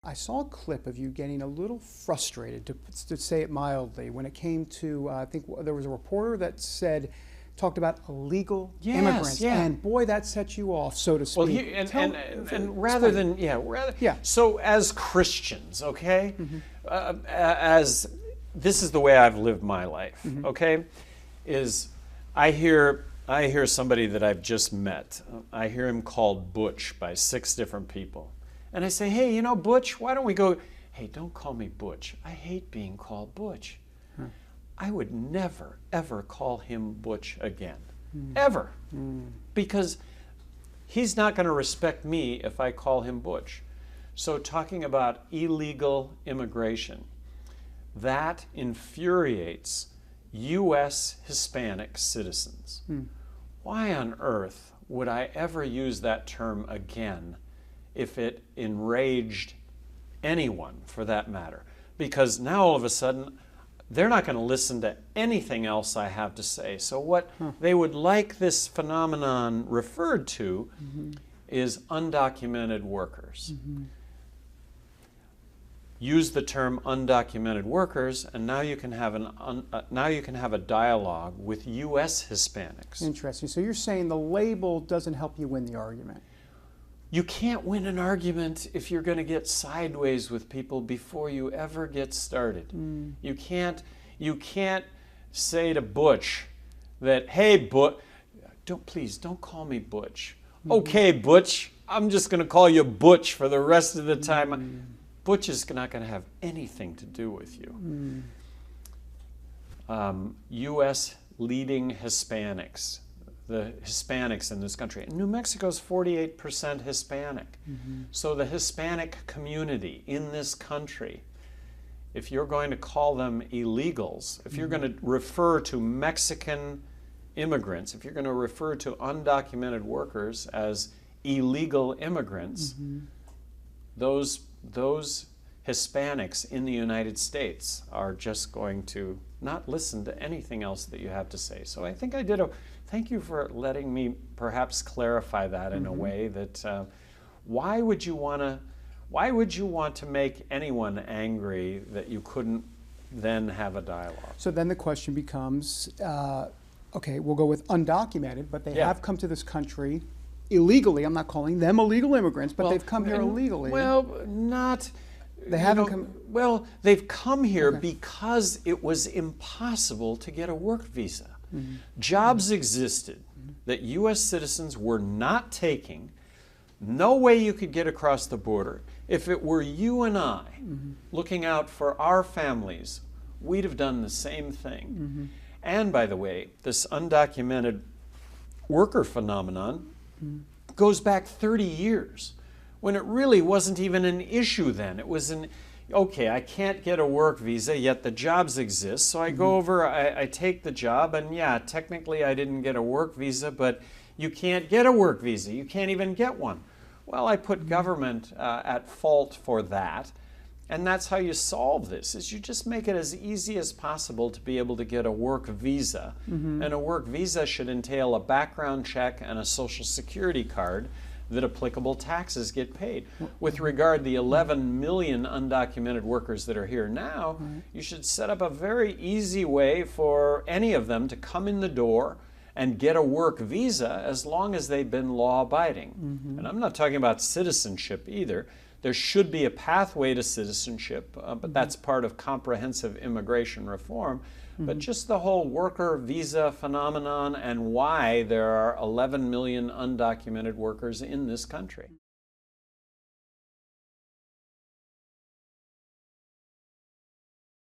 I saw a clip of you getting a little frustrated, to say it mildly, when it came to, I think there was a reporter that talked about illegal immigrants, and boy, that set you off, so to speak. Well, and rather than, so as Christians, okay, as this is the way I've lived my life, okay, is I hear somebody that I've just met, I hear him called Butch by 6 different people. And I say, hey, you know, Butch, why don't we go, hey, don't call me Butch. I hate being called Butch. I would never, ever call him Butch again. Ever. Because he's not going to respect me if I call him Butch. So talking about illegal immigration, that infuriates U.S. Hispanic citizens. Why on earth would I ever use that term again if it enraged anyone, for that matter? Because now all of a sudden they're not going to listen to anything else I have to say. So what they would like this phenomenon referred to is undocumented workers. Use the term undocumented workers, and now you can have a dialogue with U.S. Hispanics. Interesting. So you're saying the label doesn't help you win the argument. You can't win an argument if you're going to get sideways with people before you ever get started. You can't say to Butch that, hey, Butch, please don't call me Butch. Okay, Butch, I'm just going to call you Butch for the rest of the time. Butch is not going to have anything to do with you. U.S. leading Hispanics, the Hispanics in this country. New Mexico's 48% Hispanic. So the Hispanic community in this country, if you're going to call them illegals, if you're going to refer to Mexican immigrants, if you're going to refer to undocumented workers as illegal immigrants, those Hispanics in the United States are just going to not listen to anything else that you have to say. So I think I did thank you for letting me perhaps clarify that in a way that why would you want to make anyone angry that you couldn't then have a dialogue? So then the question becomes, okay, we'll go with undocumented, but they have come to this country illegally. I'm not calling them illegal immigrants, but they've come here illegally. Well, not... They haven't come... Well, they've come here because it was impossible to get a work visa. Jobs existed that U.S. citizens were not taking. No way you could get across the border. If it were you and I looking out for our families, we'd have done the same thing. And by the way, this undocumented worker phenomenon goes back 30 years when it really wasn't even an issue then. It was okay, I can't get a work visa, yet the jobs exist, so I go over, I take the job, and yeah, technically I didn't get a work visa, but you can't get a work visa. You can't even get one. Well, I put government at fault for that, and that's how you solve this, is you just make it as easy as possible to be able to get a work visa. And a work visa should entail a background check and a Social Security card that applicable taxes get paid. With regard to the 11 million undocumented workers that are here now, you should set up a very easy way for any of them to come in the door and get a work visa as long as they've been law-abiding. And I'm not talking about citizenship either. There should be a pathway to citizenship, but that's part of comprehensive immigration reform. But just the whole worker visa phenomenon and why there are 11 million undocumented workers in this country.